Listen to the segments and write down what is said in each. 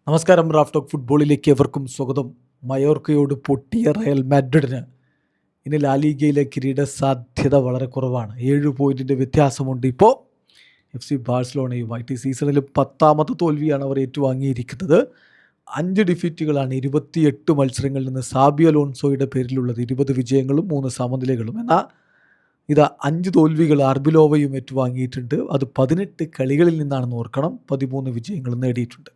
നമസ്കാരം. Raf talk ഫുട്ബോളിലേക്ക് എവർക്കും സ്വാഗതം. മയോർക്കയോട് പൊട്ടിയ റയൽ മാഡ്രിഡിന് ഇനി ലാലിഗയിലെ കിരീട സാധ്യത വളരെ കുറവാണ്. 7 പോയിൻറ്റിൻ്റെ വ്യത്യാസമുണ്ട്. ഇപ്പോൾ FC ബാഴ്സലോണയുമായിട്ട് ഈ സീസണിൽ 10ാമത്തെ തോൽവിയാണ് അവർ ഏറ്റുവാങ്ങിയിരിക്കുന്നത്. 5 ഡിഫീറ്റുകളാണ് 28 മത്സരങ്ങളിൽ നിന്ന് സാബി അലോൺസോയുടെ പേരിലുള്ളത്. 20 വിജയങ്ങളും 3 സമനിലകളും. എന്നാൽ ഇതാ 5 തോൽവികൾ ആർബിലോവയും ഏറ്റുവാങ്ങിയിട്ടുണ്ട്. അത് 18 കളികളിൽ നിന്നാണെന്ന് ഓർക്കണം. 13 വിജയങ്ങളും നേടിയിട്ടുണ്ട്.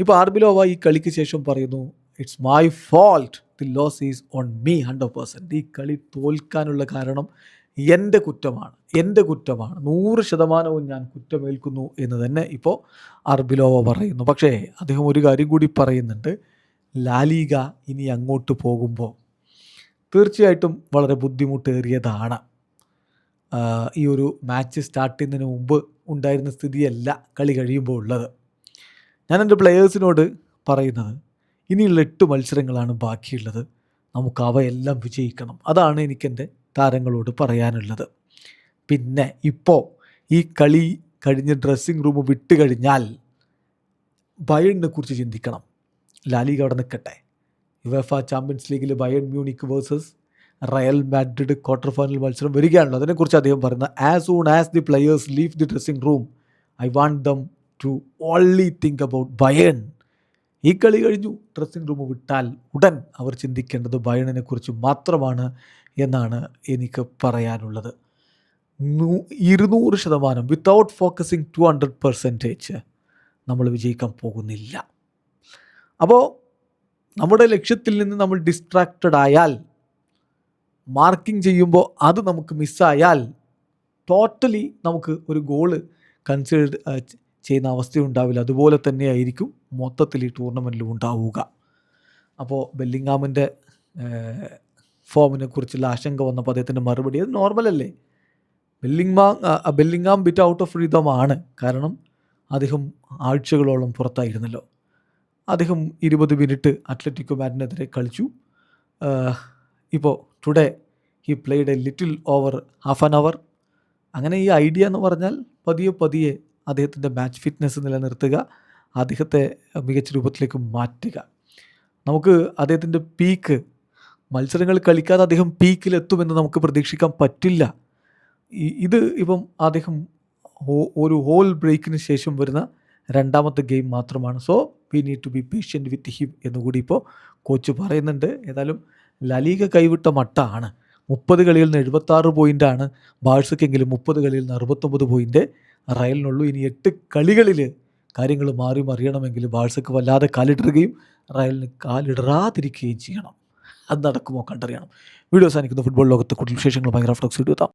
ഇപ്പോൾ ആർബിലോവ ഈ കളിക്ക് ശേഷം പറയുന്നു, it's my fault, the loss is on me 100%. ഈ കളി തോൽക്കാനുള്ള കാരണം എൻ്റെ കുറ്റമാണ്, 100% ഞാൻ കുറ്റമേൽക്കുന്നു എന്ന് തന്നെ ഇപ്പോൾ ആർബിലോവ പറയുന്നു. പക്ഷേ അദ്ദേഹം ഒരു കാര്യം കൂടി പറയുന്നുണ്ട്. ലാലിഗ ഇനി അങ്ങോട്ട് പോകുമ്പോൾ തീർച്ചയായിട്ടും വളരെ ബുദ്ധിമുട്ടേറിയതാണ്. ഈ ഒരു മാച്ച് സ്റ്റാർട്ട് ചെയ്യുന്നതിന് മുമ്പ് ഉണ്ടായിരുന്ന സ്ഥിതിയല്ല കളി കഴിയുമ്പോൾ ഉള്ളത്. ഞാൻ എൻ്റെ പ്ലെയേഴ്സിനോട് പറയുന്നത്, ഇനിയുള്ള 8 മത്സരങ്ങളാണ് ബാക്കിയുള്ളത്. നമുക്ക് അവയെല്ലാം വിജയിക്കണം. അതാണ് എനിക്കെൻ്റെ താരങ്ങളോട് പറയാനുള്ളത്. പിന്നെ ഇപ്പോൾ ഈ കളി കഴിഞ്ഞ് ഡ്രസ്സിങ് റൂം വിട്ട് കഴിഞ്ഞാൽ ബയേണിനെ കുറിച്ച് ചിന്തിക്കണം. ലാലിഗ അവിടെ നിൽക്കട്ടെ. യുവേഫ ചാമ്പ്യൻസ് ലീഗിൽ Bayern Munich versus Real Madrid quarter final മത്സരം വരികയാണല്ലോ. അതിനെക്കുറിച്ച് അദ്ദേഹം പറയുന്നത്, as soon as the players leave the dressing room I want them to only think about Bayern. ഈ കളി കഴിഞ്ഞു ഡ്രസ്സിംഗ് റൂം വിട്ടാൽ ഉടൻ അവർ ചിന്തിക്കേണ്ടത് ബയേണിനെ കുറിച്ച് മാത്രമാണ് എന്നാണ് എനിക്ക് പറയാനുള്ളത്. 200% വിത്തൗട്ട് ഫോക്കസിങ് 200% നമ്മൾ വിജയിക്കാൻ പോകുന്നില്ല. അപ്പോൾ നമ്മുടെ ലക്ഷ്യത്തിൽ നിന്ന് നമ്മൾ ഡിസ്ട്രാക്റ്റഡ് ആയാൽ, മാർക്കിംഗ് ചെയ്യുമ്പോൾ അത് നമുക്ക് മിസ്സായാൽ ടോട്ടലി നമുക്ക് ഒരു ഗോള് കൺസിഡർ ചെയ്യുന്ന അവസ്ഥയുണ്ടാവില്ല. അതുപോലെ തന്നെയായിരിക്കും മൊത്തത്തിൽ ഈ ടൂർണമെൻറ്റിലും ഉണ്ടാവുക. അപ്പോൾ ബെല്ലിങ്ങാമിൻ്റെ ഫോമിനെ കുറിച്ചുള്ള ആശങ്ക വന്നപ്പോൾ അദ്ദേഹത്തിൻ്റെ മറുപടി, അത് നോർമലല്ലേ. ബെല്ലിങ്ങാം ബിറ്റ് ഔട്ട് ഓഫ് റിതമാണ്. കാരണം അദ്ദേഹം ആഴ്ചകളോളം പുറത്തായിരുന്നല്ലോ. അദ്ദേഹം 20 മിനിറ്റ് അത്ലറ്റിക്കോ മാഡ്രിഡിനെതിരെ കളിച്ചു. ഇപ്പോൾ today he played A little over half an hour. അങ്ങനെ ഈ ഐഡിയ എന്ന് പറഞ്ഞാൽ പതിയെ അദ്ദേഹത്തിൻ്റെ മാച്ച് ഫിറ്റ്നസ് നിലനിർത്തുക, അദ്ദേഹത്തെ മികച്ച രൂപത്തിലേക്ക് മാറ്റുക. നമുക്ക് അദ്ദേഹത്തിൻ്റെ പീക്ക് മത്സരങ്ങൾ കളിക്കാതെ അദ്ദേഹം പീക്കിലെത്തുമെന്ന് നമുക്ക് പ്രതീക്ഷിക്കാൻ പറ്റില്ല. ഇത് ഇപ്പം അദ്ദേഹം ഒരു ഹോൾ ബ്രേക്കിന് ശേഷം വരുന്ന 2ാമത്തെ ഗെയിം മാത്രമാണ്. So we need to be patient with him എന്നുകൂടി ഇപ്പോൾ കോച്ച് പറയുന്നുണ്ട്. ഏതായാലും ലാലിഗ കൈവിട്ട മട്ടാണ്. 30 കളിയിൽ നിന്ന് 76 പോയിൻ്റാണ് ബാഴ്സക്കെങ്കിലും 30 കളിയിൽ നിന്ന് 69 പോയിൻ്റ് റയലിനുള്ളൂ. ഇനി 8 കളികളിൽ കാര്യങ്ങൾ മാറി മറിയണമെങ്കിൽ ബാഴ്സക്ക് വല്ലാതെ കാലിടുകയും റയലിന് കാലിടറാതിരിക്കുകയും ചെയ്യണം. അത് നടക്കുമോ കണ്ടറിയണം. വീഡിയോ അവസാനിക്കുന്ന ഫുട്ബോൾ ലോകത്തെ കൂടുതൽ വിശേഷങ്ങളുമായി റാഫ് ടോക്സ് എത്താം.